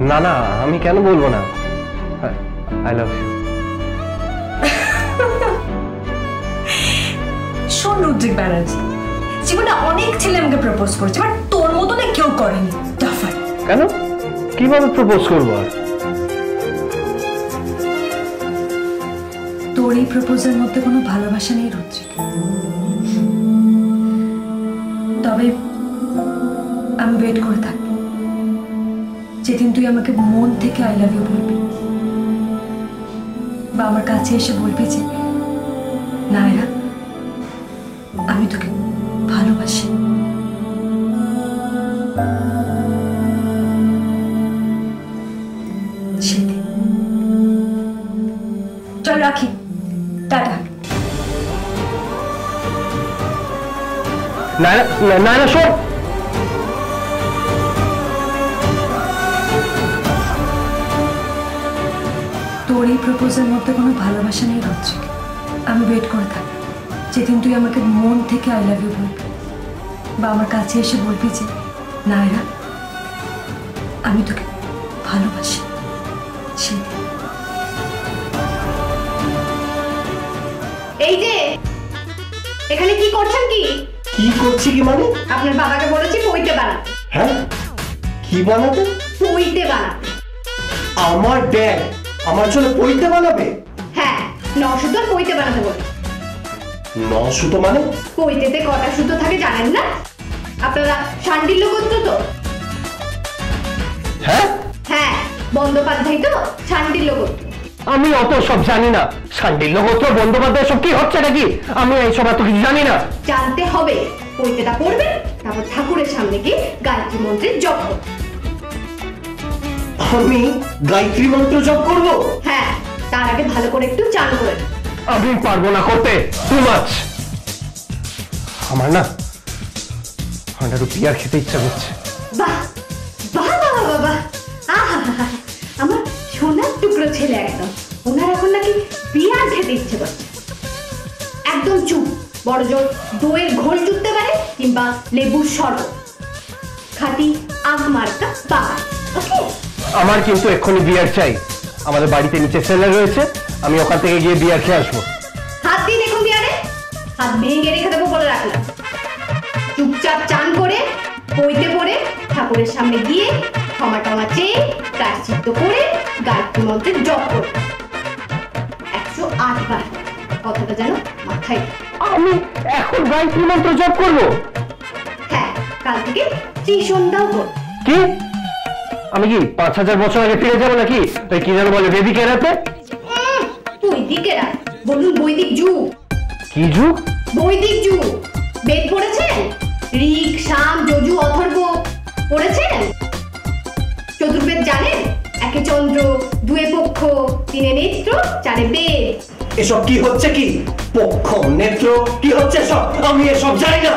না না, আমি কেন বলবো না, আই লাভ ইউ। শোন রুদ্রিক ব্যানার্জি, জীবনে অনেক ছেলে আমাকে প্রপোজ করেছে, বাট তোর মতো না কেউ করেনি। কেন, কিভাবে প্রপোজ করবো? আর তোর এই প্রপোজের মধ্যে কোনো ভালোবাসা নেই রুদ্রিক, তবে আমি ওয়েট করে থাকি যেদিন তুই আমাকে মন থেকে আই লাভ ইউ বলবি, বা আমার কাছে এসে বলবি যে নায়রা আমি তোকে ভালোবাসি। চল রাখি, টাটা। নায়রা, নায়রা শোন। তোর এই প্রপোজের মধ্যে কোনো ভালোবাসা নেই রুদ্রিক, আমি ওয়েট করে থাকি যেদিন তুই আমাকে মন থেকে আই লাভ ইউ বলবি, বা আমার কাছে এসে বলবি যে নায়রা আমি তোকে ভালোবাসি। সেদিন। এই যে এখানে কি করছেন? কি করছি কি মানে? আপনার বাবাকে বলেছি পইতে বানাতে। হ্যাঁ, কি বানাতে? পইতে বানাতে। আমার ড্যাড আমার জন্য পইতে বানাবে? হ্যাঁ, 9 সুতোর পইতে বানাতে বলে। 9 সুতো মানে? পইতেতে কটা সুতো থাকে জানেন না? আপনারা শান্ডিল্য গোত্র তো? হ্যাঁ হ্যাঁ, বন্দ্যোপাধ্যায় তো শান্ডিল্য গোত্র। আমি অত সব জানি না। শান্ডিল্য গোত্র, বন্দ্যোপাধ্যায়, সব কি হচ্ছে নাকি? আমি এইসব এত কিছু জানি না। জানতে হবে। পইতেটা পড়বেন, তারপর ঠাকুরের সামনে গিয়ে গায়ত্রী মন্ত্রের জপ করবেন। আমি গায়ত্রী মন্ত্র জপ করব? হ্যাঁ, তার আগে ভালো করে একটু চান করে নেন। আমি পারবো না করতে, টু মাচ। আমার না একটু বিয়ার খেতে ইচ্ছা করছে। বাহ বাহ বাহ বাহ বাহ, আহা, আমার সোনার টুকরো ছেলে একদম। ওনার এখন নাকি বিয়ার খেতে ইচ্ছে করছে। একদম চুপ, বড় জোর দইয়ের ঘোল জুটতে পারে, কিংবা লেবুর শরবত, খাঁটি আগ মার্কা বাবা। ওকে, আমার কিন্তু এক্ষুনি বিয়ার চাই। আমাদের বাড়িতে নিচে সেলার রয়েছে, আমি ওখান থেকে গিয়ে বিয়ার খেয়ে আসবো। হাত দিয়ে দেখুন বিয়ারে, হাত ভেঙে রেখে দেবো বলে রাখলাম। চুপচাপ চান করে পইতে পড়ে ঠাকুরের সামনে গিয়ে ক্ষমা টমা চেয়ে প্রায়শ্চিত্ত করে গায়ত্রী মন্ত্রের জপ করবে 108 বার। কথাটা যেন মাথায়। আমি এখন গায়ত্রী মন্ত্র জপ করব? হ্যাঁ, কাল থেকে ত্রিসন্ধ্যাও করব। কি? আমি কি 5000 বছর আগে ফিরে যাবো নাকি? তাই কি যেন বলে বেবি কেরাতে? বৈদিকেরা বলুন, বৈদিক যুগ। কি যুগ? বৈদিক যুগ। বেদ পড়েছেন? ঋক, সাম, যজু, অথর্ব পড়েছেন? চতুর্বেদ জানেন? 1 চন্দ্র, 2 পক্ষ, 3 নেত্র, 4 বেদ। এসব কি হচ্ছে? কি পক্ষ, নেত্র, কি হচ্ছে সব? আমি এসব জানি না।